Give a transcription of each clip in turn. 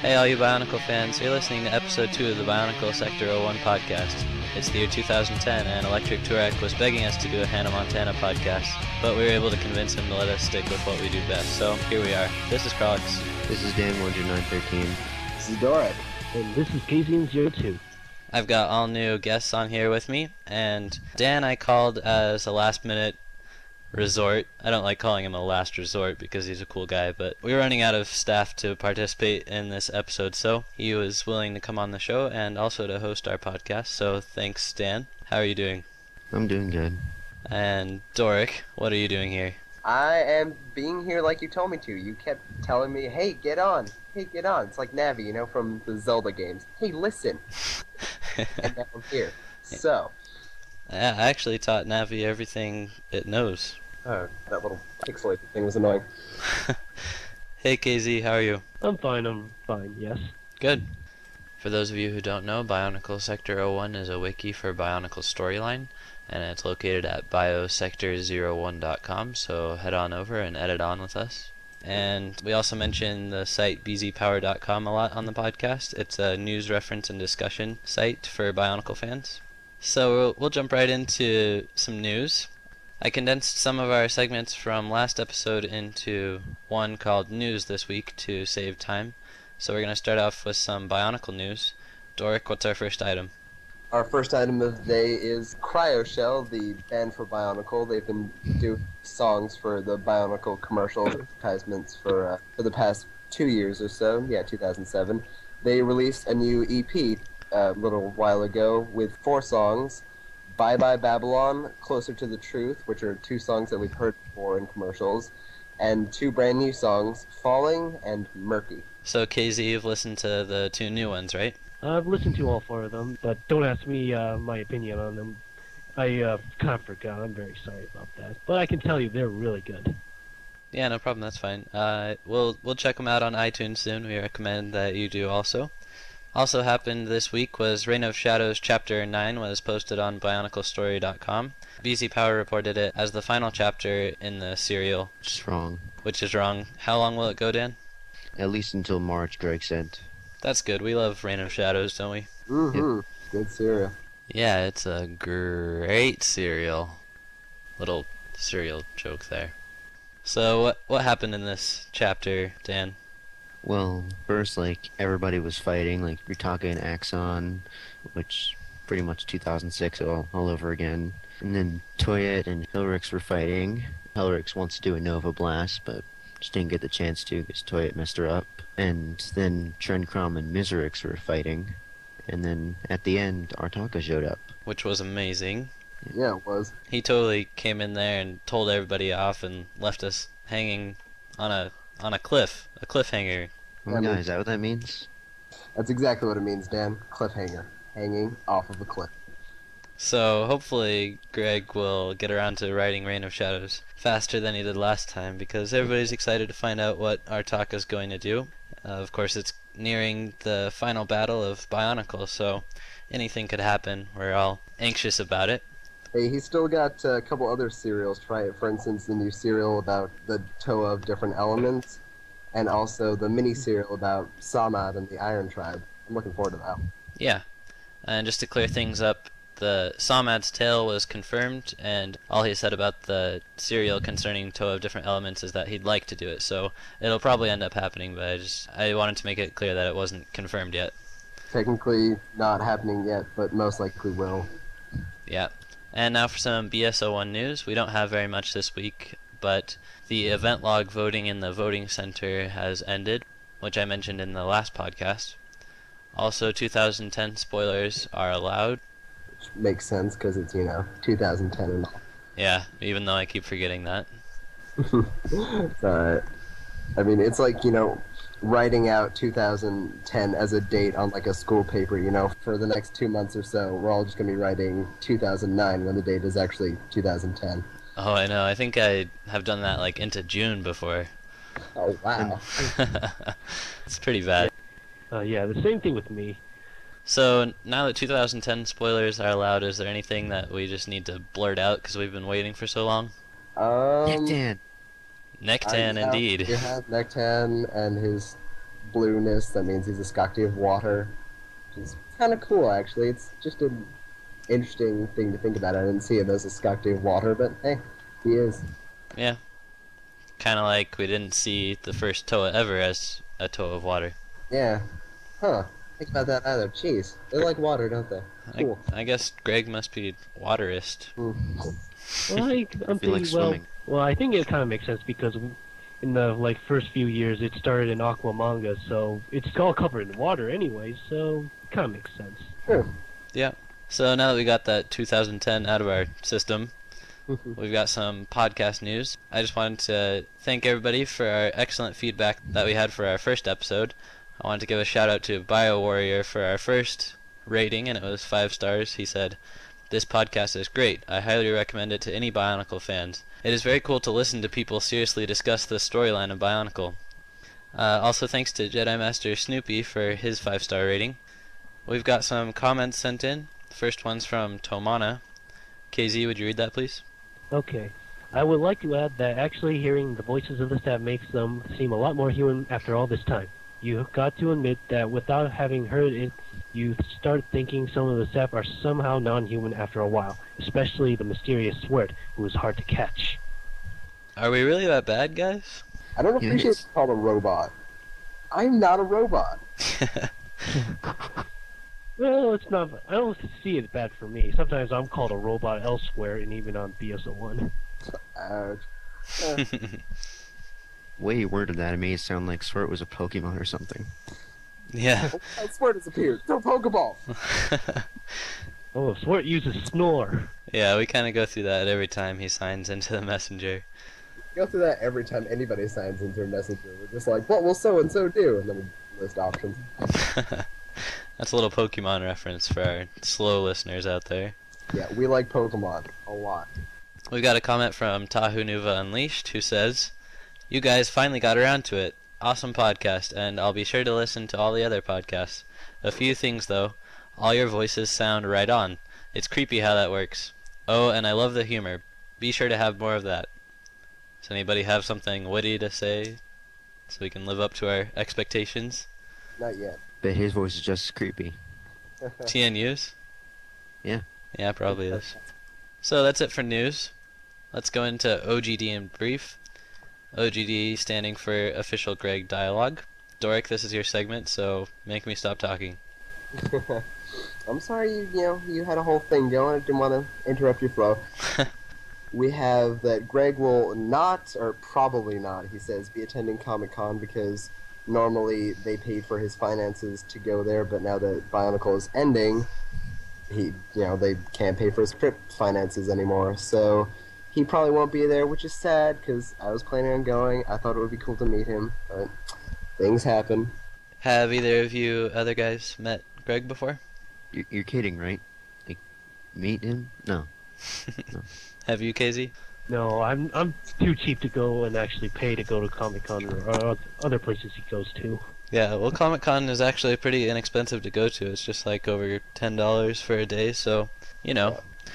Hey all you Bionicle fans, you're listening to episode 2 of the BIONICLEsector01 podcast. It's the year 2010 and Electric Turek was begging us to do a Hannah Montana podcast, but we were able to convince him to let us stick with what we do best, so here we are. This is Crocs. This is Dan 10913. This is Doric. And this is KZN02. I've got all new guests on here with me, and Dan I called as a last minute resort. I don't like calling him a last resort because he's a cool guy, but we were running out of staff to participate in this episode, so he was willing to come on the show and also to host our podcast, so thanks Dan. How are you doing? I'm doing good. And Doric, what are you doing here? I am being here like you told me to. You kept telling me, hey, get on. Hey, get on. It's like Navi, you know, from the Zelda games. Hey, listen. And now I'm here. So. Yeah, I actually taught Navi everything it knows. Oh, that little pixelated thing was annoying. Hey KZ, how are you? I'm fine, yes. Good. For those of you who don't know, BIONICLEsector01 is a wiki for Bionicle Storyline, and it's located at biosector01.com, so head on over and edit on with us. And we also mention the site bzpower.com a lot on the podcast. It's a news reference and discussion site for Bionicle fans. So we'll jump right into some news. I condensed some of our segments from last episode into one called News this week to save time. So we're going to start off with some Bionicle news. Doric, what's our first item? Our first item of the day is Cryoshell, the band for Bionicle. They've been doing songs for the Bionicle commercial advertisements for the past 2 years or so. Yeah, 2007. They released a new EP a little while ago with 4 songs. Bye Bye Babylon, Closer to the Truth, which are 2 songs that we've heard before in commercials, and 2 brand new songs, Falling and Murky. So KZ, you've listened to the 2 new ones, right? I've listened to all 4 of them, but don't ask me my opinion on them. I kind of forgot. I'm very sorry about that. But I can tell you they're really good. Yeah, no problem, that's fine. We'll check them out on iTunes soon. We recommend that you do also. Also happened this week was Reign of Shadows Chapter 9 was posted on BionicleStory.com. BZ Power reported it as the final chapter in the serial. Which is wrong. Which is wrong. How long will it go, Dan? At least until March, Greg said. That's good. We love Reign of Shadows, don't we? Mm-hmm. Yep. Good cereal. Yeah, it's a great serial. Little serial joke there. So what happened in this chapter, Dan? Well, first, everybody was fighting, Ritaka and Axon, which pretty much 2006 all over again. And then Toyette and Hilrix were fighting. Hilrix wants to do a Nova Blast, but just didn't get the chance to because Toyette messed her up. And then Trencrom and Miserix were fighting. And then, at the end, Artaka showed up. Which was amazing. Yeah, it was. He totally came in there and told everybody off and left us hanging on a cliff. A cliffhanger. Oh, yeah, is that what that means? That's exactly what it means, Dan. Cliffhanger. Hanging off of a cliff. So hopefully Greg will get around to writing Reign of Shadows faster than he did last time because everybody's excited to find out what Artaka's going to do. Of course, it's nearing the final battle of Bionicle, so anything could happen. We're all anxious about it. Hey, he's still got a couple other serials to try. For instance, the new serial about the Toa of different elements, and also the mini-serial about Samad and the Iron Tribe. I'm looking forward to that one. Yeah, and just to clear things up, the Samad's tale was confirmed, and all he said about the serial concerning Toa of different elements is that he'd like to do it, so it'll probably end up happening, but I wanted to make it clear that it wasn't confirmed yet. Technically not happening yet, but most likely will. Yeah. And now for some BS01 news. We don't have very much this week, but the event log voting in the voting center has ended, which I mentioned in the last podcast. Also, 2010 spoilers are allowed. Which makes sense because it's, 2010 and all. Yeah, even though I keep forgetting that. It's alright. I mean, it's like, writing out 2010 as a date on a school paper, for the next 2 months or so. We're all just going to be writing 2009 when the date is actually 2010. Oh, I know. I think I have done that into June before. Oh, wow. It's pretty bad. Yeah, the same thing with me. So now that 2010 spoilers are allowed, is there anything that we just need to blurt out because we've been waiting for so long? Nectan. Nectan, indeed. You have Nectan and his blueness, that means he's a Skakti of water. Which is kind of cool, actually. It's just an interesting thing to think about. I didn't see him as a Skakti of water, but hey, he is. Yeah. Kind of like we didn't see the first Toa ever as a Toa of water. Yeah. Huh. Think about that either. Jeez. They like water, don't they? Cool. I guess Greg must be waterist. Mm. Well, I'm He thinking, likes swimming. well, I think it kind of makes sense because in the first few years it started in Aqua manga, so it's all covered in water anyway, so it kind of makes sense. Sure. Yeah. So now that we got that 2010 out of our system, we've got some podcast news. I just wanted to thank everybody for our excellent feedback that we had for our first episode. I wanted to give a shout out to Bio Warrior for our first rating, and it was 5 stars. He said, "This podcast is great. I highly recommend it to any Bionicle fans. It is very cool to listen to people seriously discuss the storyline of Bionicle." Also thanks to Jedi Master Snoopy for his 5-star rating. We've got some comments sent in. The first one's from Tomana. KZ, would you read that, please? Okay. I would like to add that actually hearing the voices of the staff makes them seem a lot more human after all this time. You've got to admit that without having heard it, you start thinking some of the staff are somehow non-human after a while, especially the mysterious Swert, who is hard to catch. Are we really that bad, guys? I don't appreciate Yes. being called a robot. I'm not a robot. Well, it's not. I don't see it bad for me. Sometimes I'm called a robot elsewhere, and even on BIONICLe01. Ouch. Way you worded that, it made it sound like Swart was a Pokemon or something. Yeah. I swear disappeared. Throw Pokeball. Oh, Swert uses snore. Yeah, we kind of go through that every time he signs into the messenger. Go through that every time anybody signs into a messenger. We're just like, what will so and so do? And then we list options. That's a little Pokemon reference for our slow listeners out there. Yeah, we like Pokemon a lot. We got a comment from Tahu Nuva Unleashed who says, "You guys finally got around to it. Awesome podcast, and I'll be sure to listen to all the other podcasts. A few things though. All your voices sound right on. It's creepy how that works. Oh, and I love the humor. Be sure to have more of that." Does anybody have something witty to say so we can live up to our expectations? Not yet. But his voice is just as creepy. TNU's? Yeah. Yeah, probably is. So that's it for news. Let's go into OGD in brief. OGD standing for Official Greg Dialogue. Doric, this is your segment, so make me stop talking. I'm sorry you had a whole thing going. I didn't want to interrupt your flow. We have that Greg will not, or probably not, he says, be attending Comic-Con because normally they paid for his finances to go there, but now that Bionicle is ending, they can't pay for his trip finances anymore. So he probably won't be there, which is sad because I was planning on going. I thought it would be cool to meet him, but things happen. Have either of you other guys met Greg before? You're kidding, right? Like, meet him? No. Have you, KZ? No, I'm too cheap to go and actually pay to go to Comic-Con or other places he goes to. Yeah, well, Comic-Con is actually pretty inexpensive to go to. It's just like over $10 for a day, so,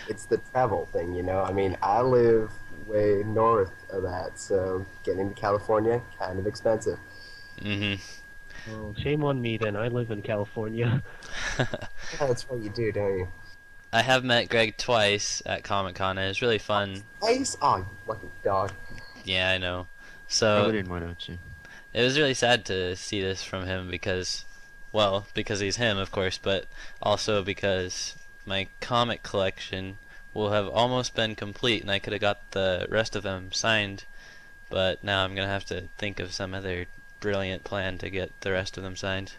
It's the travel thing, I mean, I live way north of that, so getting to California, kind of expensive. Mm-hmm. Well, shame on me then. I live in California. That's what you do, don't you? I have met Greg twice at Comic-Con, and it was really fun. Ice? Oh, you lucky dog. Yeah, I know. I So, wouldn't, why don't you? it was really sad to see this from him because he's him, of course, but also because my comic collection will have almost been complete, and I could have got the rest of them signed, but now I'm going to have to think of some other brilliant plan to get the rest of them signed.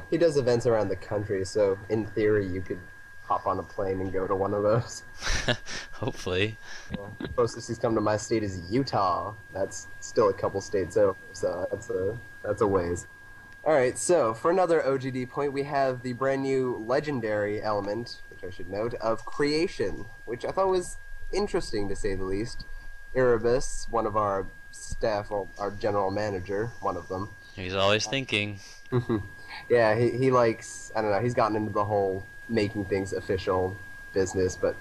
He does events around the country, so in theory you could hop on a plane and go to one of those. Hopefully. The closest he's come to my state is Utah. That's still a couple states over, so that's a ways. Alright, so for another OGD point, we have the brand new legendary element, which I should note, of creation, which I thought was interesting to say the least. Erebus, one of our staff, well, our general manager, one of them. He's always thinking. Yeah, he likes, I don't know, he's gotten into the whole making things official business, but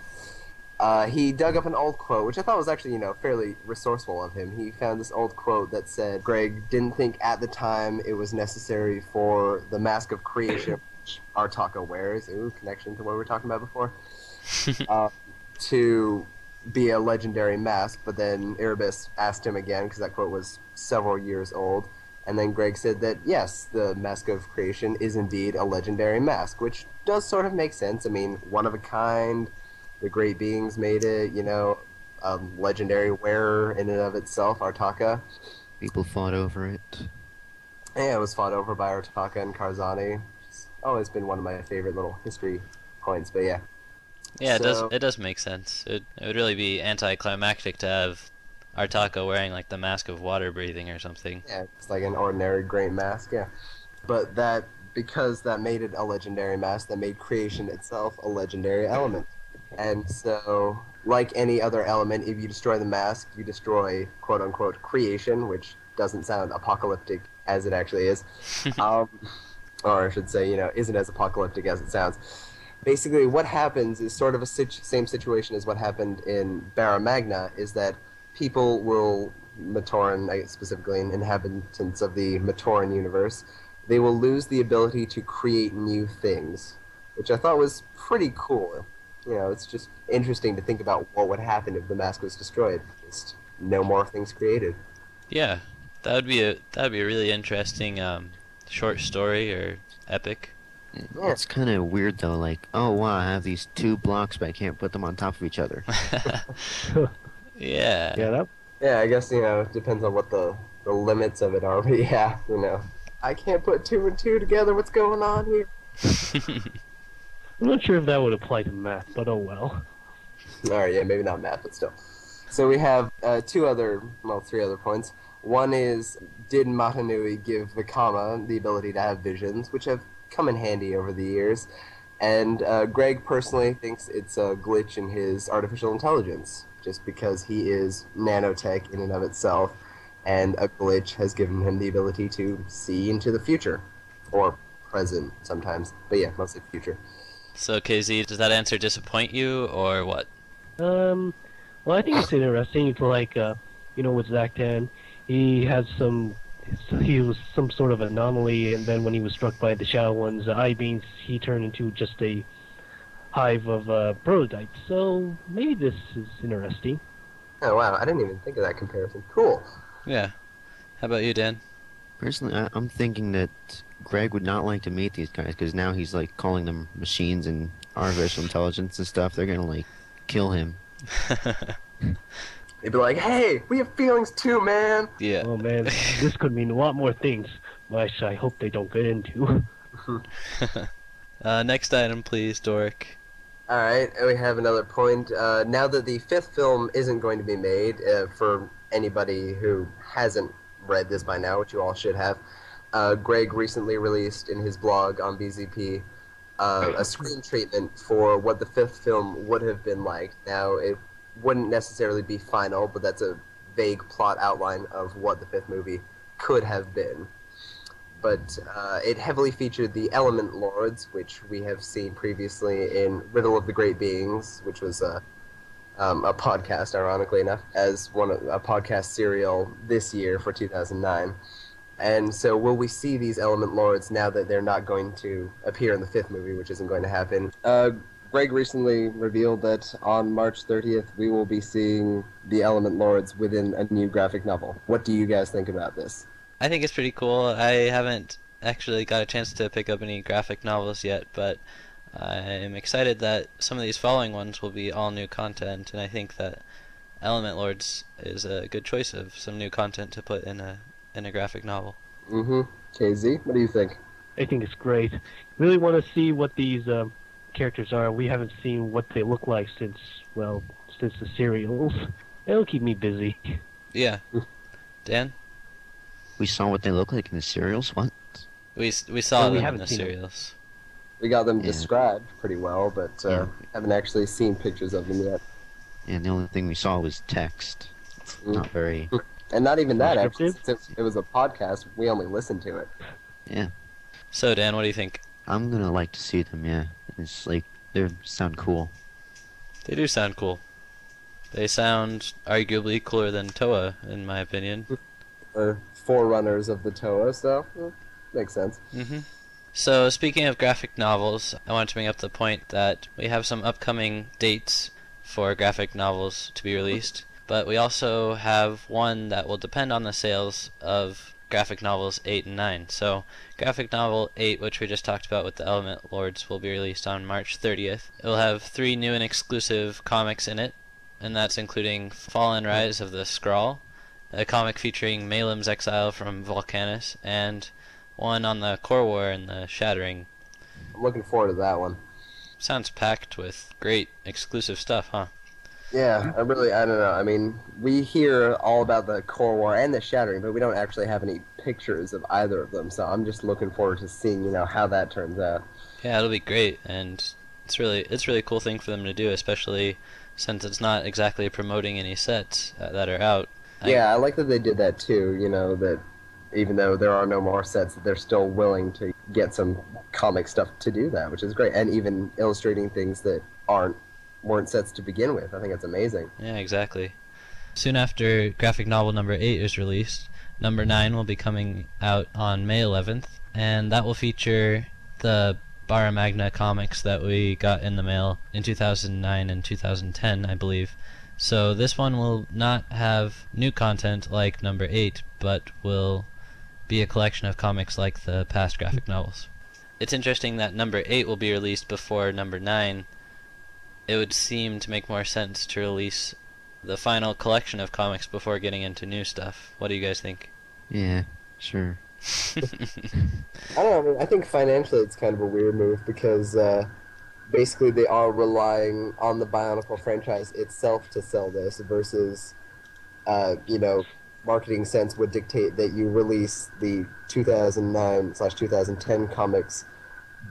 He dug up an old quote, which I thought was actually, fairly resourceful of him. He found this old quote that said, Greg didn't think at the time it was necessary for the mask of creation, which Artaka wears, connection to what we were talking about before, to be a legendary mask. But then Erebus asked him again, because that quote was several years old, and then Greg said that, yes, the mask of creation is indeed a legendary mask, which does sort of make sense. I mean, one of a kind. The great beings made it, legendary wearer in and of itself, Artaka. People fought over it. Yeah, it was fought over by Artaka and Karzani. It's always been one of my favorite little history points, but yeah. Yeah, So- it does make sense. It would really be anticlimactic to have Artaka wearing like the mask of water breathing or something. Yeah, it's like an ordinary great mask, yeah. But because that made it a legendary mask, that made creation itself a legendary element. And so, like any other element, if you destroy the mask, you destroy quote-unquote creation, which doesn't sound apocalyptic as it actually is. Or I should say, isn't as apocalyptic as it sounds. Basically, what happens is sort of a same situation as what happened in Barra Magna, is that people will, Matoran, specifically inhabitants of the Matoran universe, they will lose the ability to create new things, which I thought was pretty cool. It's just interesting to think about what would happen if the mask was destroyed. Just no more things created. Yeah, that would be a really interesting short story or epic. Yeah. It's kind of weird though, like, oh wow, I have these two blocks, but I can't put them on top of each other. Yeah. Yeah, Yeah, I guess, it depends on what the limits of it are, but yeah, I can't put 2 and 2 together, what's going on here? I'm not sure if that would apply to math, but oh well. Alright, yeah, maybe not math, but still. So we have 3 other points. One is, did Matanui give the Kama the ability to have visions, which have come in handy over the years? And Greg personally thinks it's a glitch in his artificial intelligence, just because he is nanotech in and of itself, and a glitch has given him the ability to see into the future, or present sometimes, but yeah, mostly future. So KZ, does that answer disappoint you or what? Well, I think it's interesting. It's like, with Zaktan, he was some sort of anomaly, and then when he was struck by the Shadow One's eye beams, he turned into just a hive of prototypes. So maybe this is interesting. Oh wow, I didn't even think of that comparison. Cool. Yeah. How about you, Dan? Personally, I'm thinking that Greg would not like to meet these guys, because now he's like calling them machines and artificial intelligence and stuff. They're gonna like kill him. They'd be like, hey, we have feelings too, man! Yeah. Oh man, this could mean a lot more things, which I hope they don't get into. Next item, please, Doric. Alright, we have another point. Now that the 5th film isn't going to be made, for anybody who hasn't read this by now, which you all should have, Greg recently released in his blog on BZP a screen treatment for what the 5th film would have been like. Now, it wouldn't necessarily be final, but that's a vague plot outline of what the 5th movie could have been. But it heavily featured the Element Lords, which we have seen previously in Riddle of the Great Beings, which was a podcast, ironically enough, as a podcast serial this year for 2009. And so will we see these Element Lords now that they're not going to appear in the 5th movie, which isn't going to happen? Greg recently revealed that on March 30th we will be seeing the Element Lords within a new graphic novel. What do you guys think about this? I think it's pretty cool. I haven't actually got a chance to pick up any graphic novels yet, but I am excited that some of these following ones will be all new content, and I think that Element Lords is a good choice of some new content to put in a graphic novel. Mm-hmm. KZ, what do you think? I think it's great. Really want to see what these characters are. We haven't seen what they look like since the serials. It'll keep me busy. Yeah. Dan? We saw what they look like in the serials. What? We saw we them in haven't the seen them. serials. We got them Yeah. described pretty well, but Yeah. haven't actually seen pictures of them yet. And the only thing we saw was text. Mm. Not very. And not even that, actually. Descriptive? Since it was a podcast, we only listened to it. Yeah. So Dan, what do you think? I'm gonna like to see them. Yeah. It's like they sound cool. They do sound cool. They sound arguably cooler than Toa, in my opinion. Forerunners of the Toa, so makes sense. So, speaking of graphic novels, I want to bring up the point that we have some upcoming dates for graphic novels to be released, but we also have one that will depend on the sales of graphic novels 8 and 9. So, graphic novel 8, which we just talked about with the Element Lords, will be released on March 30th. It will have 3 new and exclusive comics in it, and that's including Fall and Rise of the Skrull, a comic featuring Malem's exile from Volcanus, and one on the Core War and the Shattering. I'm looking forward to that one. Sounds packed with great exclusive stuff, huh? Yeah, I don't know. I mean, we hear all about the Core War and the Shattering, but we don't actually have any pictures of either of them, so I'm just looking forward to seeing, how that turns out. Yeah, it'll be great, and it's really a cool thing for them to do, especially since it's not exactly promoting any sets that are out. Yeah, I like that they did that too, that even though there are no more sets, that they're still willing to get some comic stuff to do that, which is great, and even illustrating things that weren't sets to begin with. I think it's amazing. Yeah, exactly. Soon after graphic novel number 8 is released, number 9 will be coming out on May 11th, and that will feature the Barra Magna comics that we got in the mail in 2009 and 2010, I believe. So this one will not have new content like number 8, but will be a collection of comics like the past graphic novels. It's interesting that number 8 will be released before number 9. It would seem to make more sense to release the final collection of comics before getting into new stuff. What do you guys think? Yeah, sure. I don't know. I mean, I think financially it's kind of a weird move because basically they are relying on the Bionicle franchise itself to sell this versus, marketing sense would dictate that you release the 2009/2010 comics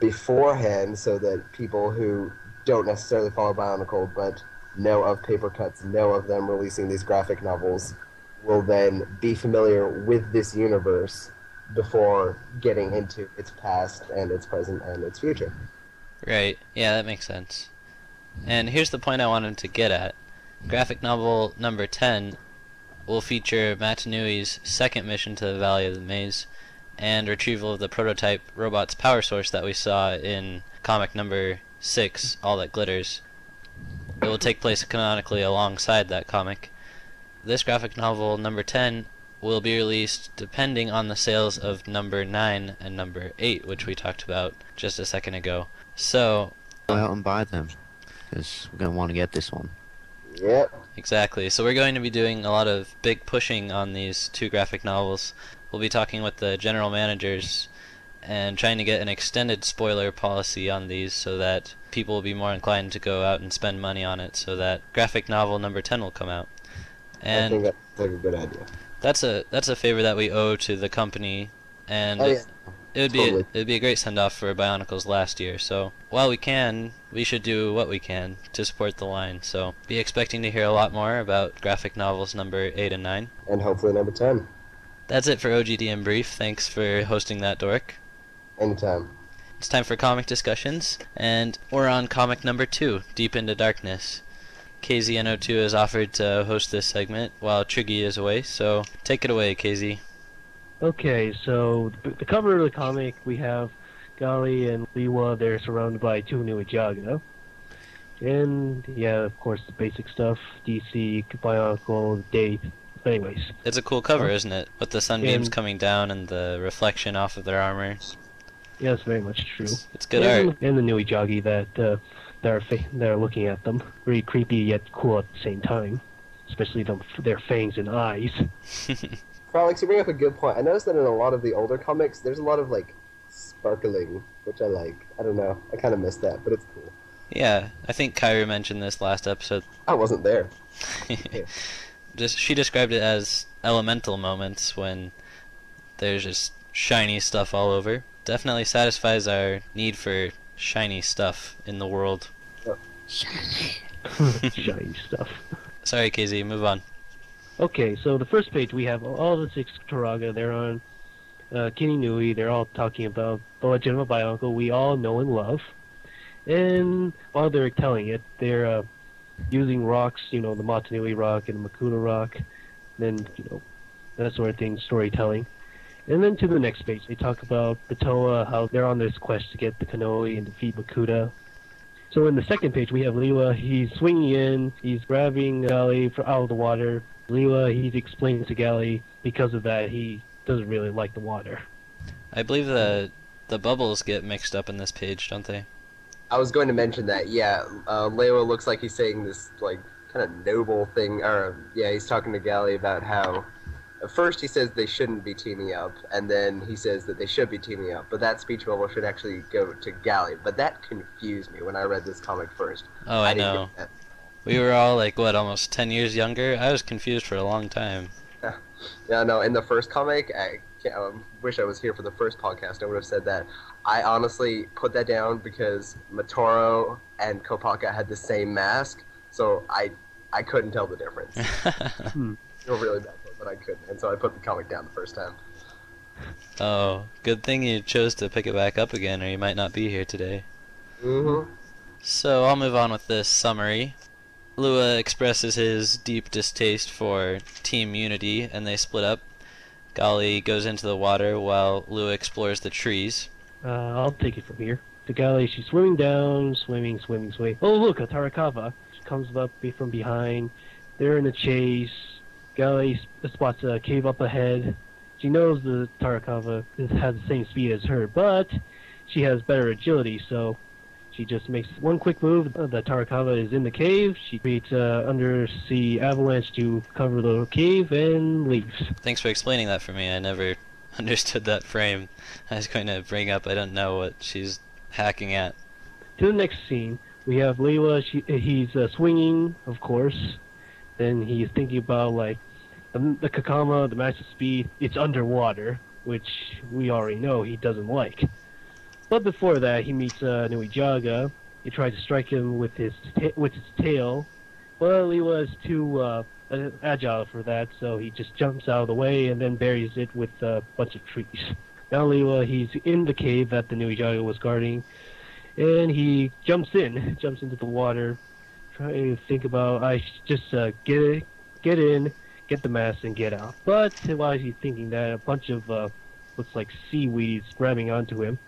beforehand so that people who don't necessarily follow Bionicle but know of paper cuts, know of them releasing these graphic novels, will then be familiar with this universe before getting into its past and its present and its future. Right, yeah, that makes sense. And here's the point I wanted to get at. Graphic novel number 10 will feature Matanui's second mission to the Valley of the Maze and retrieval of the prototype robot's power source that we saw in comic number 6, All That Glitters. It will take place canonically alongside that comic. This graphic novel number 10 will be released depending on the sales of number 9 and number 8, which we talked about just a second ago. So, Go out and buy them, because we're going to want to get this one. Yep. exactly. So we're going to be doing a lot of big pushing on these 2 graphic novels. We'll be talking with the general managers and trying to get an extended spoiler policy on these so that people will be more inclined to go out and spend money on it so that graphic novel number 10 will come out. I think And that's like a good idea. that's a favor that we owe to the company, and Oh, yeah. it Totally. would be a great send off for Bionicle's last year. So while we can, we should do what we can to support the line. So be expecting to hear a lot more about graphic novels number 8 and 9. And hopefully number 10. That's it for OGD in brief. Thanks for hosting that, Dork. Anytime. It's time for comic discussions, and we're on comic number 2, Deep into Darkness. KZNO2 has offered to host this segment while Triggy is away, so take it away, KZ. Okay, so the cover of the comic, we have Gali and Liwa. They're surrounded by 2 new Jaga. And, yeah, of course, the basic stuff, DC, Bionicle, date. But anyways, It's a cool cover, isn't it? With the sunbeams And- coming down and the reflection off of their armor. yeah, that's very much true. It's good and, art. And the new Ijagi that are looking at them. Very creepy yet cool at the same time. Especially their fangs and eyes. Alex, you bring up a good point. I noticed that in a lot of the older comics, there's a lot of, sparkling, which I like. I don't know. I kind of miss that, but it's cool. Yeah, I think Kyra mentioned this last episode. I wasn't there. She described it as elemental moments when there's just shiny stuff all over. Definitely satisfies our need for shiny stuff in the world. Shiny stuff. Sorry, KZ, move on. Okay, so the first page we have all the 6 Turaga. They're on Kininui. They're all talking about the Legend of Bionicle we all know and love. And while they're telling it, they're using rocks, the Motunui rock and the Makuta rock, then, that sort of thing, storytelling. And then to the next page, they talk about the Toa, how they're on this quest to get the Kanohi and defeat Makuta. So in the second page, we have Liwa. He's swinging in. He's grabbing Gali out of the water. Liwa, he's explaining to Gali because of that he doesn't really like the water. I believe the bubbles get mixed up in this page, don't they? I was going to mention that, yeah. Lewa looks like he's saying this, like, kind of noble thing, or, yeah, he's talking to Gali about how, at first he says they shouldn't be teaming up, and then he says that they should be teaming up, but that speech bubble should actually go to Gali. But that confused me when I read this comic first. Oh, I didn't know. get that. We were all like, what, almost 10 years younger? I was confused for a long time. Yeah, no, in the first comic, I wish I was here for the first podcast, I would have said that. I honestly put that down because Matoro and Kopaka had the same mask, so I couldn't tell the difference. Feel really bad for it, but I couldn't, and so I put the comic down the first time. Oh, good thing you chose to pick it back up again, or you might not be here today. Mm-hmm. So I'll move on with this summary. Lua expresses his deep distaste for Team Unity, and they split up. Gali goes into the water while Lua explores the trees. I'll take it from here. The Gali, she's swimming down, swimming. Oh, look, a Tarakawa. She comes up from behind. They're in a chase. Gali spots a cave up ahead. She knows the Tarakawa has the same speed as her, but she has better agility, so she just makes one quick move. The Tarakawa is in the cave. She creates an undersea avalanche to cover the cave and leaves. Thanks for explaining that for me. I never understood that frame. I was going to bring up, I don't know what she's hacking at. To the next scene, we have Lewa. He's swinging, of course. Then he's thinking about, like, the Kakama, the max speed. It's underwater, which we already know he doesn't like. But before that, he meets Nui Jaga. He tries to strike him with his tail, but Lewa is too agile for that, so he just jumps out of the way and then buries it with a bunch of trees. Now Lewa, he's in the cave that the Nui Jaga was guarding, and he jumps into the water, trying to think about, I should just get in, get the mask, and get out. But while he's thinking that, a bunch of looks like seaweeds grabbing onto him.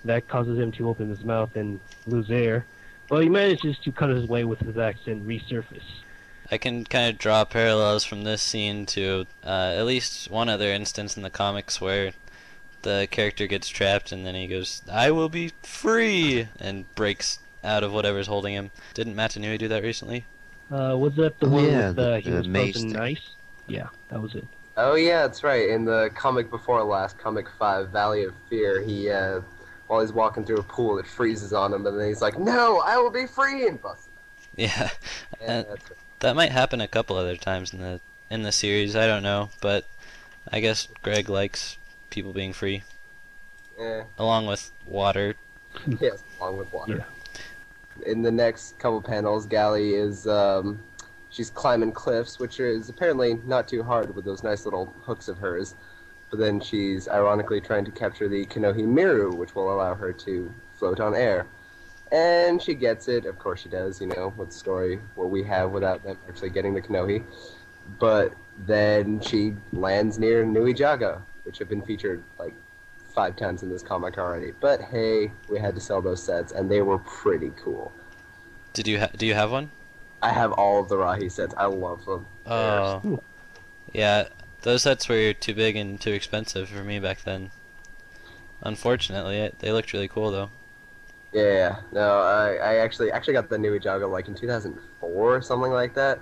That causes him to open his mouth and lose air. But he manages to cut his way with his axe and resurface. I can kind of draw parallels from this scene to at least one other instance in the comics where the character gets trapped and then he goes, "I will be free!" and breaks out of whatever's holding him. Didn't Matanui do that recently? Was that the one with he the was mace frozen thing. nice? Yeah, that was it. Oh yeah, that's right. In the comic before last, comic 5, Valley of Fear, he while he's walking through a pool, it freezes on him, and then he's like, "No, I will be free!" and busts. Yeah, And that's right. that might happen a couple other times in the series. I don't know, but I guess Greg likes people being free, along with water. Yes, along with water. Yeah. In the next couple panels, Gali is she's climbing cliffs, which is apparently not too hard with those nice little hooks of hers. But then she's ironically trying to capture the Kanohi Miru, which will allow her to float on air. And she gets it, of course she does, what story will we have without them actually getting the Kanohi. But then she lands near Nui Jaga, which have been featured like 5 times in this comic already. But hey, we had to sell those sets, and they were pretty cool. Do you have one? I have all of the Rahi sets. I love them. Oh, yeah. Those sets were too big and too expensive for me back then. Unfortunately, they looked really cool though. Yeah, no, I actually got the Nui Jaga like in 2004 or something like that.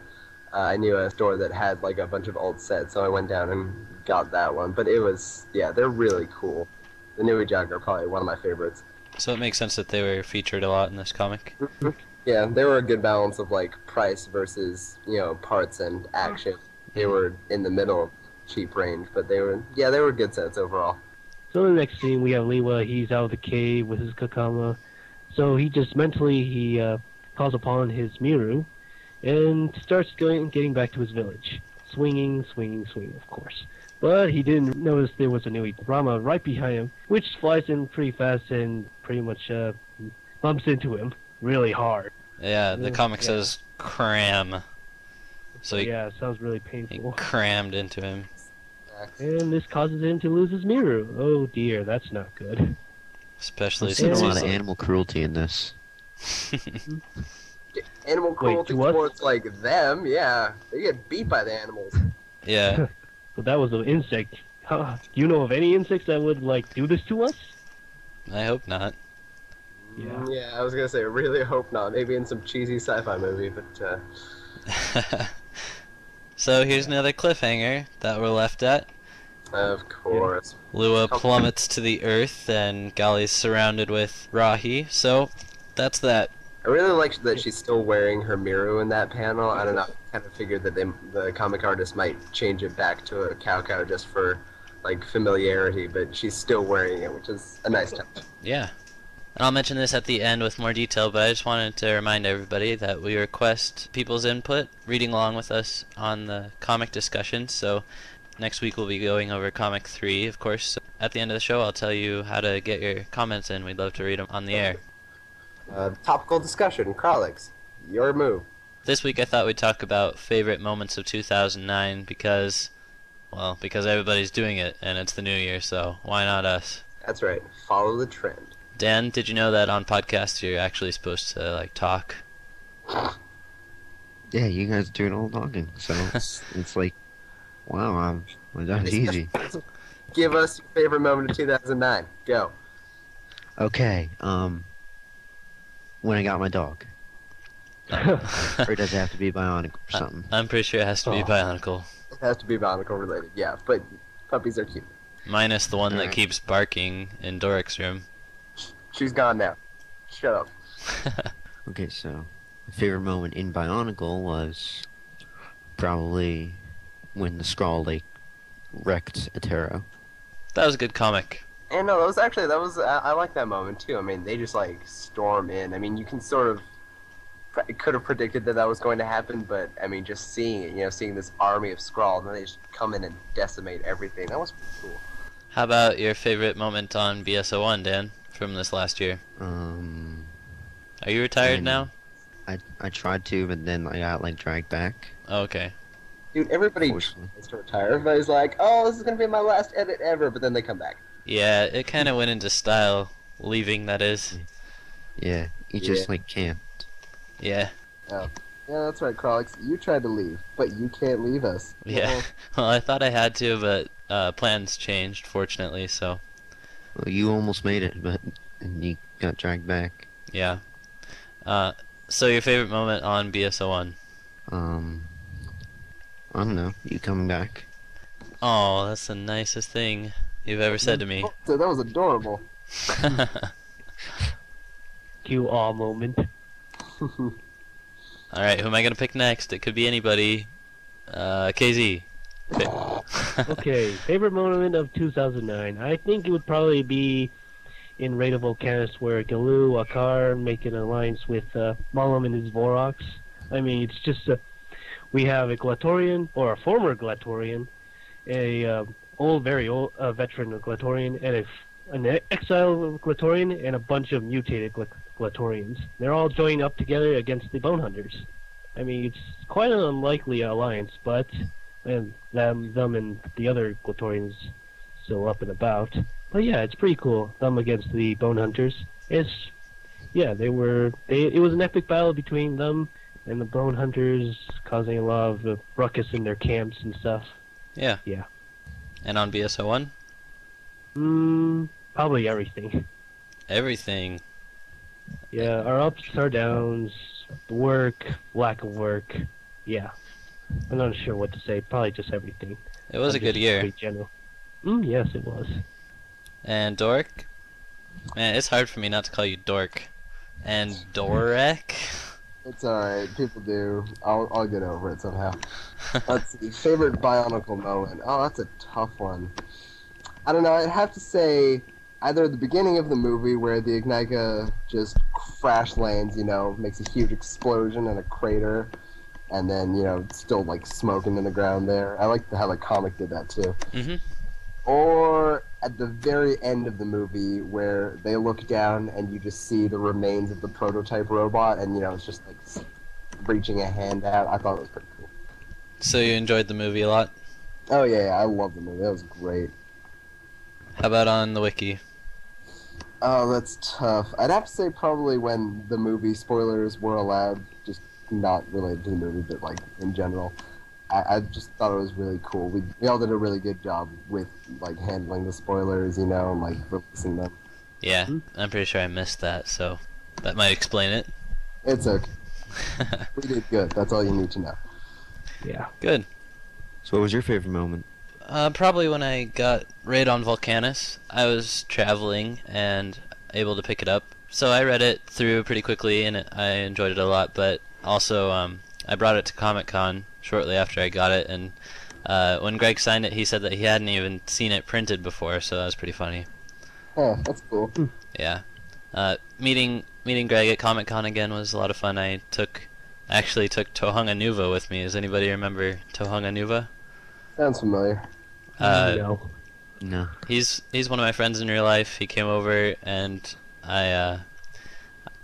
I knew a store that had like a bunch of old sets, so I went down and got that one. But it was, yeah, they're really cool. The Nui Jaga are probably one of my favorites. So it makes sense that they were featured a lot in this comic. Yeah, they were a good balance of like price versus, parts and action. They were in the middle cheap range, but they were good sets overall. So in the next scene, we have Lewa. He's out of the cave with his Kakama. So he just mentally calls upon his Miru and starts getting back to his village, swinging, of course. But he didn't notice there was a Nui Rama right behind him, which flies in pretty fast and pretty much bumps into him really hard. Yeah, the comic says cram. So he, Yeah, it sounds really he painful. crammed into him. And this causes him to lose his mirror. Oh dear, that's not good. Especially I've seen a since lot he's of animal cruelty in this. Animal cruelty to us? towards like them, yeah. They get beat by the animals. Yeah. But that was an insect. Huh, do you know of any insects that would like do this to us? I hope not. Yeah. Yeah, I was gonna say, really hope not. Maybe in some cheesy sci-fi movie, but So here's another cliffhanger that we're left at. of course. Lua plummets to the earth, and Gali's surrounded with Rahi. So that's that. I really like that she's still wearing her Miru in that panel. I don't know. I kind of figured that the comic artist might change it back to a cow just for like familiarity, but she's still wearing it, which is a nice touch. Yeah. And I'll mention this at the end with more detail, but I just wanted to remind everybody that we request people's input, reading along with us on the comic discussion. So next week we'll be going over comic 3, of course. At the end of the show, I'll tell you how to get your comments in. We'd love to read them on the air. Topical discussion, Kralix, your move. This week I thought we'd talk about favorite moments of 2009 because everybody's doing it and it's the new year, so why not us? That's right. Follow the trend. Dan, did you know that on podcasts you're actually supposed to like talk? Yeah, you guys do it all talking, so it's like, wow, that was easy. Give us your favorite moment of 2009. Go. Okay, when I got my dog. Or does it have to be Bionicle or something? I'm pretty sure it has to be Oh. Bionicle. It has to be Bionicle related, yeah, but puppies are cute. Minus the one that Alright. keeps barking in Doric's room. She's gone now. Shut up. Okay, so my favorite moment in Bionicle was probably when the Skrull like wrecked Atero. That was a good comic. And no, I like that moment too. I mean, they just like storm in. I mean, you can sort of could have predicted that was going to happen, but I mean, just seeing it, seeing this army of Skrull, and then they just come in and decimate everything. That was pretty cool. How about your favorite moment on BS01, Dan, from this last year? Are you retired now? I tried to, but then I got like dragged back. Oh, okay. Dude, everybody Fortunately. tries to retire. Everybody's like, "Oh, this is gonna be my last edit ever," but then they come back. Yeah, it kind of went into style, leaving that is. Yeah, you just like can't. Yeah. Yeah, that's right, Kralix. You tried to leave, but you can't leave us. Yeah. Well, I thought I had to, but plans changed, fortunately, so Well, you almost made it, but and you got dragged back. yeah. So your favorite moment on BS01? I don't know. You coming back? Oh, that's the nicest thing you've ever said to me. So that was adorable. Cue awe moment. Alright, who am I gonna pick next? It could be anybody. KZ. Okay, favorite moment of 2009. I think it would probably be in Raid of Volcanus where Galoo, Akar make an alliance with Malam and his Vorox. I mean, it's just we have a Glatorian, or a former Glatorian, a very old veteran Glatorian, and an exile Glatorian, and a bunch of mutated Glatorians. They're all joined up together against the Bone Hunters. I mean, it's quite an unlikely alliance, but and them and the other Glatorians still up and about. But yeah, it's pretty cool. Them against the Bone Hunters. It was an epic battle between them and the Bone Hunters, causing a lot of ruckus in their camps and stuff. Yeah. Yeah. And on BS01? Probably everything. Everything. Yeah, our ups, our downs, work, lack of work. Yeah. I'm not sure what to say. Probably just everything. It was a good year. Pretty general. Yes, it was. And Dork? Man, it's hard for me not to call you Dork. And Dorek? It's alright, people do. I'll get over it somehow. Let's see, favorite Bionicle moment. Oh, that's a tough one. I don't know, I'd have to say either the beginning of the movie where the Ignika just crash lands, makes a huge explosion in a crater, and then, it's still like smoking in the ground there. I like how the comic did that too. Mm-hmm. Or at the very end of the movie where they look down and you just see the remains of the prototype robot, and it's just like reaching a hand out. I thought it was pretty cool. So you enjoyed the movie a lot? Oh yeah, I love the movie. That was great. How about on the wiki? Oh, that's tough. I'd have to say probably when the movie spoilers were allowed, just not related to the movie, but like in general. I just thought it was really cool. We all did a really good job with like handling the spoilers, you know, and like releasing them. Yeah, I'm pretty sure I missed that, so that might explain it. It's okay. We did good. That's all you need to know. Yeah. Good. So what was your favorite moment? Probably when I got Raid on Volcanus. I was traveling and able to pick it up. So I read it through pretty quickly and I enjoyed it a lot, but also I brought it to Comic-Con shortly after I got it, and when Greg signed it he said that he hadn't even seen it printed before, so that was pretty funny. Oh, that's cool. Yeah. Meeting Greg at Comic-Con again was a lot of fun. I actually took Tohunga Nuva with me. Does anybody remember Tohunga Nuva? Sounds familiar. No. No. He's one of my friends in real life. He came over and I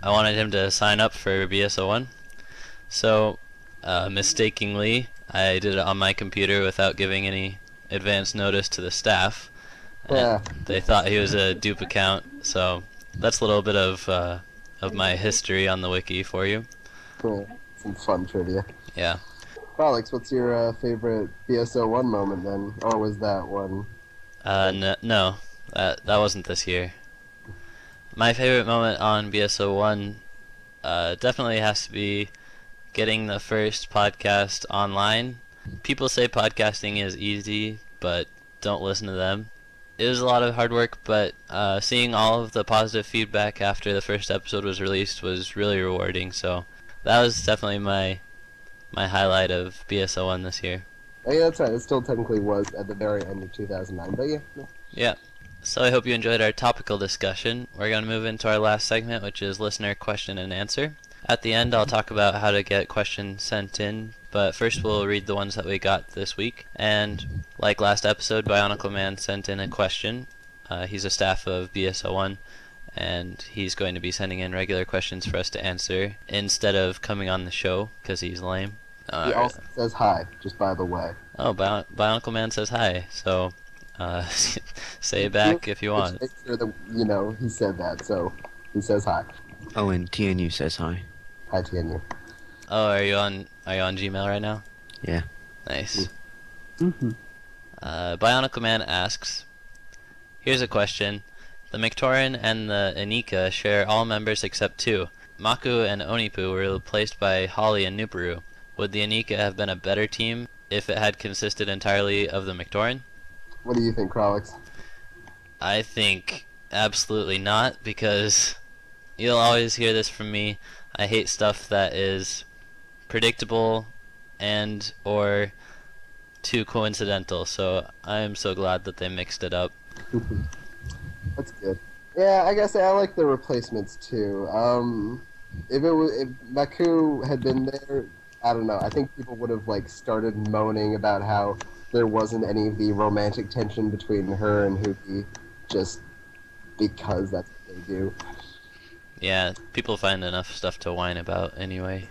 wanted him to sign up for BS01. So mistakenly I did it on my computer without giving any advance notice to the staff. Yeah. They thought he was a dupe account, so that's a little bit of my history on the wiki for you. Yeah, some fun trivia. Yeah. Alex, what's your favorite BSO1 moment then? Or was that one? No, that wasn't this year. My favorite moment on BSO1 definitely has to be getting the first podcast online. People say podcasting is easy, but don't listen to them. It was a lot of hard work, but seeing all of the positive feedback after the first episode was released was really rewarding, so that was definitely my highlight of BSO1 this year. Oh yeah, that's right. It still technically was at the very end of 2009, but yeah. Yeah. So I hope you enjoyed our topical discussion. We're going to move into our last segment, which is listener question and answer. At the end, I'll talk about how to get questions sent in, but first we'll read the ones that we got this week. And like last episode, Bionicle Man sent in a question. He's a staff of BSO1, and he's going to be sending in regular questions for us to answer instead of coming on the show because he's lame. He also says hi, just by the way. Oh, Bionicle Man says hi, so say it back if you want. Make sure that, you know, he said that, so he says hi. Oh, and TNU says hi. Hi, TNU. Oh, are you on Gmail right now? Yeah. Nice. Mm-hmm. Bionicle Man asks, here's a question. The Mictoran and the Anika share all members except two. Maku and Onipu were replaced by Holly and Nuparu. Would the Anika have been a better team if it had consisted entirely of the Mictoran? What do you think, Krolix? I think absolutely not, because you'll always hear this from me. I hate stuff that is predictable and or too coincidental, so I am so glad that they mixed it up. That's good. Yeah, I guess I like the replacements too. If Maku had been there, I don't know. I think people would have like started moaning about how there wasn't any of the romantic tension between her and Huki, just because that's what they do. Yeah, people find enough stuff to whine about anyway.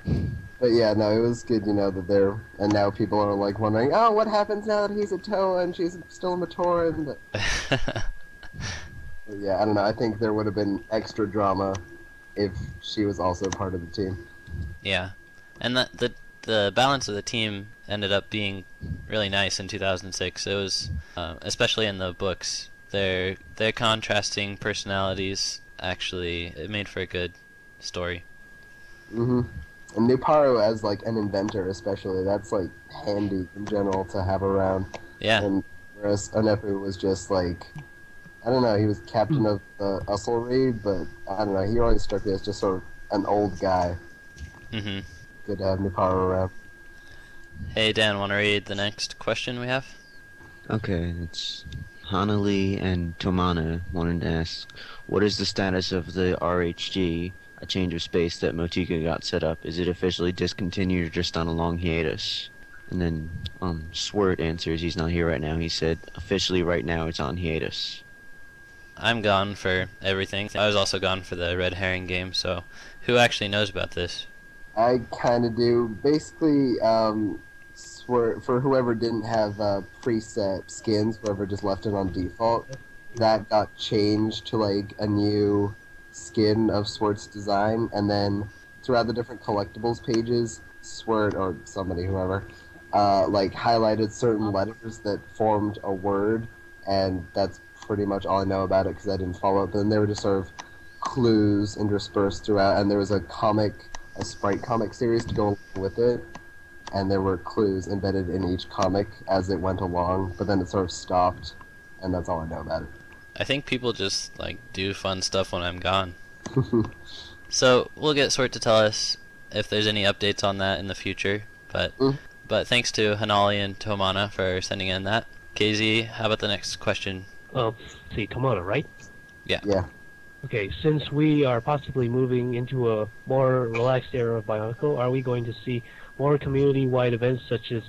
But yeah, no, it was good, you know, that they're, and now people are like wondering, oh, what happens now that he's a Toa and she's still a Matoran? But yeah, I don't know. I think there would have been extra drama if she was also part of the team. Yeah, and the balance of the team ended up being really nice in 2006. It was, especially in the books, their contrasting personalities actually it made for a good story. Mhm. And Nuparu as like an inventor, especially, that's like handy in general to have around. Yeah. And whereas Onepu was just like, I don't know, he was captain of the Usselry, but I don't know, he always struck me as just sort of an old guy. Mhm. Good to have Nuparu around. Hey Dan, want to read the next question we have? Okay, it's Hanali and Tomana wanted to ask, what is the status of the RHG, a change of space that Motika got set up? Is it officially discontinued or just on a long hiatus? And then Swert answers, he's not here right now. He said, officially right now it's on hiatus. I'm gone for everything. I was also gone for the Red Herring game, so who actually knows about this? I kind of do. Basically, for whoever didn't have preset skins, whoever just left it on default, that got changed to like a new skin of Swart's design, and then throughout the different collectibles pages, Swart or somebody, whoever, like highlighted certain letters that formed a word, and that's pretty much all I know about it because I didn't follow it. But then they were just sort of clues interspersed throughout, and there was a sprite comic series to go along with it, and there were clues embedded in each comic as it went along, but then it sort of stopped, and that's all I know about I think people just like do fun stuff when I'm gone. it. So we'll get Sort to tell us if there's any updates on that in the future. But Mm. but thanks to Hanali and Tomana for sending in that. KZ, how about the next question? See, Tomorrow, right? Yeah. Okay, since we are possibly moving into a more relaxed era of Bionicle, are we going to see more community-wide events such as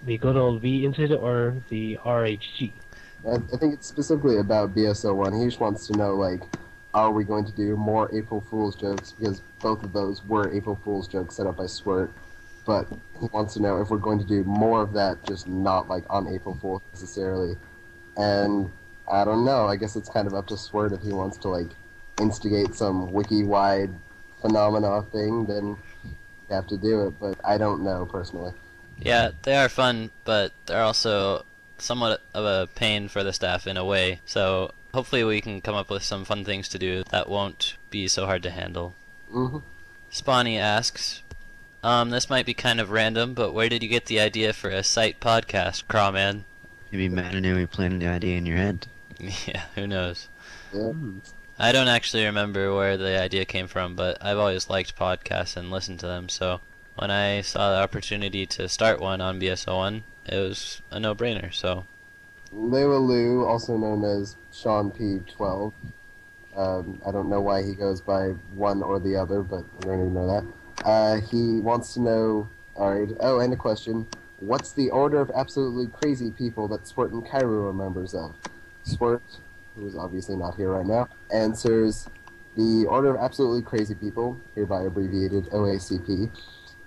the good old V incident or the RHG? I think it's specifically about BSO1. He just wants to know, like, are we going to do more April Fool's jokes? Because both of those were April Fool's jokes set up by Swirt. But he wants to know if we're going to do more of that, just not, like, on April Fool's necessarily. And I don't know. I guess it's kind of up to Swirt if he wants to, like, instigate some wiki-wide phenomena thing, then you have to do it. But I don't know, personally. Yeah, they are fun, but they're also somewhat of a pain for the staff in a way. So hopefully we can come up with some fun things to do that won't be so hard to handle. Mm-hmm. Spawny asks, this might be kind of random, but where did you get the idea for a site podcast, Crawman? Maybe Matanui planted the idea in your head. Yeah, who knows? Yeah. I don't actually remember where the idea came from, but I've always liked podcasts and listened to them, so when I saw the opportunity to start one on BSO1, it was a no-brainer, so. Lewa Lu, also known as Sean P12. I don't know why he goes by one or the other, but we're going to ignore that. He wants to know, alright, and a question. What's the order of absolutely crazy people that Swirt and Kairu are members of? Swirt, who is obviously not here right now, answers, the order of absolutely crazy people, hereby abbreviated OACP,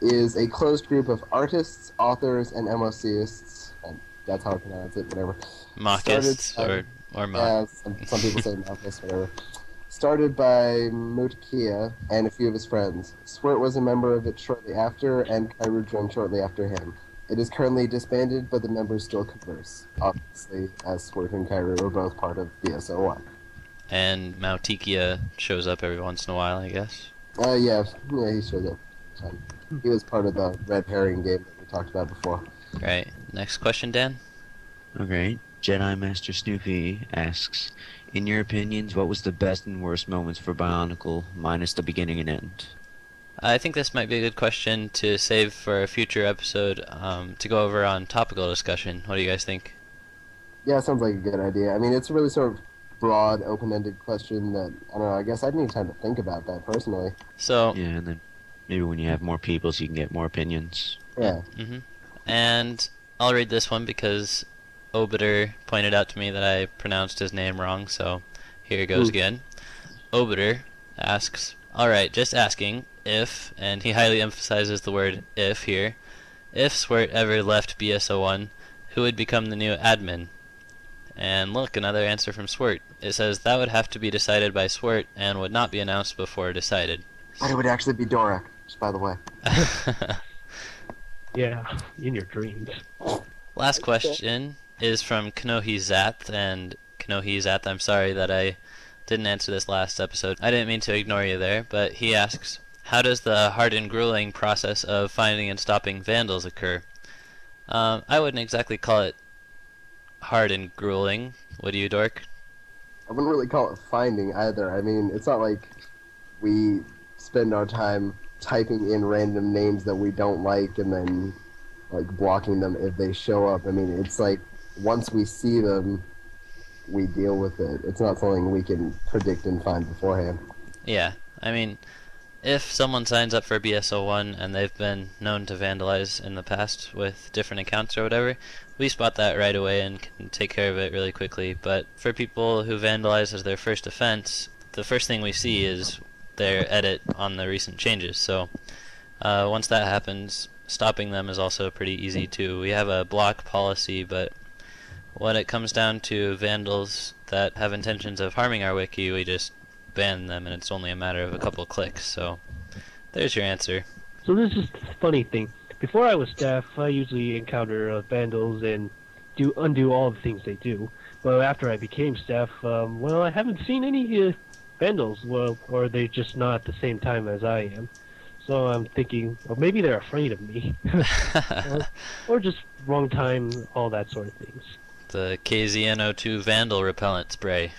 is a closed group of artists, authors, and MOCists, and that's how I pronounce it, whatever. Mockists, or mock. Yeah, some people say Mockists, whatever. Started by Mutakia and a few of his friends. Swirt was a member of it shortly after, and Kairu joined shortly after him. It is currently disbanded, but the members still converse, obviously, as Swirt and Kairu are both part of BSO1. And Mautikia shows up every once in a while, I guess. Yeah, he showed up. He was part of the red herring game that we talked about before. Right. Next question, Dan? Okay. Jedi Master Snoopy asks, in your opinions, what was the best and worst moments for Bionicle, minus the beginning and end? I think this might be a good question to save for a future episode to go over on topical discussion. What do you guys think? Yeah, sounds like a good idea. I mean, it's a really sort of broad, open-ended question that, I don't know, I guess I'd need time to think about that personally. So, Yeah, and then maybe when you have more people so you can get more opinions. Yeah. And I'll read this one because Obiter pointed out to me that I pronounced his name wrong, so here goes again. Obiter asks, alright, just asking if, and he highly emphasizes the word if here, if Swirt ever left BSO1, who would become the new admin? And look, another answer from Swirt. It says that would have to be decided by Swirt and would not be announced before decided. But it would actually be Dorak, just by the way. Yeah, in your dreams. Last question is from Kanohi Zath, and Kanohi Zath, I'm sorry that I didn't answer this last episode. I didn't mean to ignore you there, but he asks, how does the hard and grueling process of finding and stopping vandals occur? I wouldn't exactly call it hard and grueling. Would you, Dork? I wouldn't really call it finding either. I mean, it's not like we spend our time typing in random names that we don't like and then like blocking them if they show up. I mean, it's like once we see them, we deal with it. It's not something we can predict and find beforehand. Yeah, I mean, if someone signs up for BSO1 and they've been known to vandalize in the past with different accounts or whatever, we spot that right away and can take care of it really quickly. But for people who vandalize as their first offense, the first thing we see is their edit on the recent changes. So Once that happens, stopping them is also pretty easy too. We have a block policy, but when it comes down to vandals that have intentions of harming our wiki, we just ban them, and it's only a matter of a couple clicks. So there's your answer. So this is the funny thing. Before I was staff, I usually encounter vandals and undo all the things they do. But after I became staff, well, I haven't seen any vandals. Well, or they're just not at the same time as I am. So I'm thinking, well, maybe they're afraid of me, or just wrong time, all that sort of things. The KZNO2 Vandal Repellent Spray.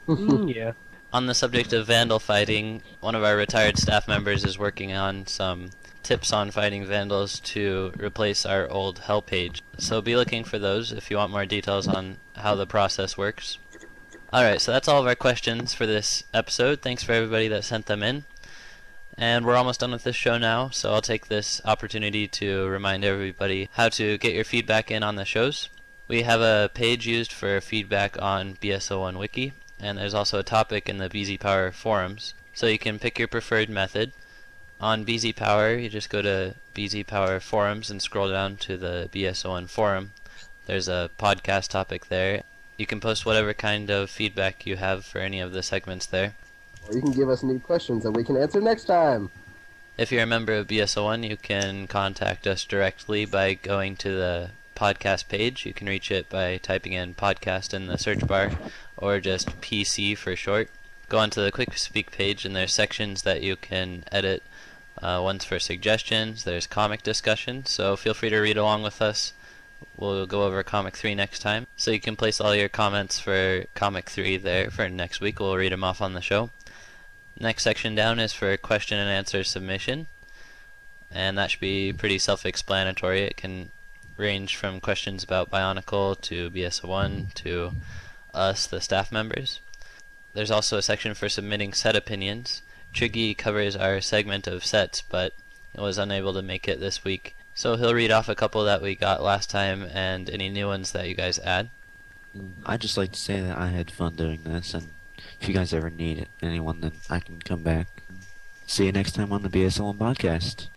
Yeah. On the subject of vandal fighting, one of our retired staff members is working on some tips on fighting vandals to replace our old help page. So be looking for those if you want more details on how the process works. Alright, so that's all of our questions for this episode. Thanks for everybody that sent them in. And we're almost done with this show now, so I'll take this opportunity to remind everybody how to get your feedback in on the shows. We have a page used for feedback on BS01 Wiki, and there's also a topic in the BZ Power forums, so you can pick your preferred method. On BZ Power, you just go to BZ Power forums and scroll down to the BS01 forum. There's a podcast topic there. You can post whatever kind of feedback you have for any of the segments there. Or you can give us new questions that we can answer next time. If you're a member of BS01, you can contact us directly by going to the podcast page. You can reach it by typing in podcast in the search bar, or just PC for short. Go onto the Quick Speak page, and there's sections that you can edit. One's for suggestions, there's comic discussion, so feel free to read along with us. We'll go over Comic 3 next time. So you can place all your comments for Comic 3 there for next week. We'll read them off on the show. Next section down is for question and answer submission, and that should be pretty self-explanatory. It can range from questions about Bionicle to BS01 to us, the staff members. There's also a section for submitting set opinions. Triggy covers our segment of sets, but he was unable to make it this week, so he'll read off a couple that we got last time and any new ones that you guys add. I'd just like to say that I had fun doing this, and if you guys ever need anyone, then I can come back. See you next time on the BS01 podcast.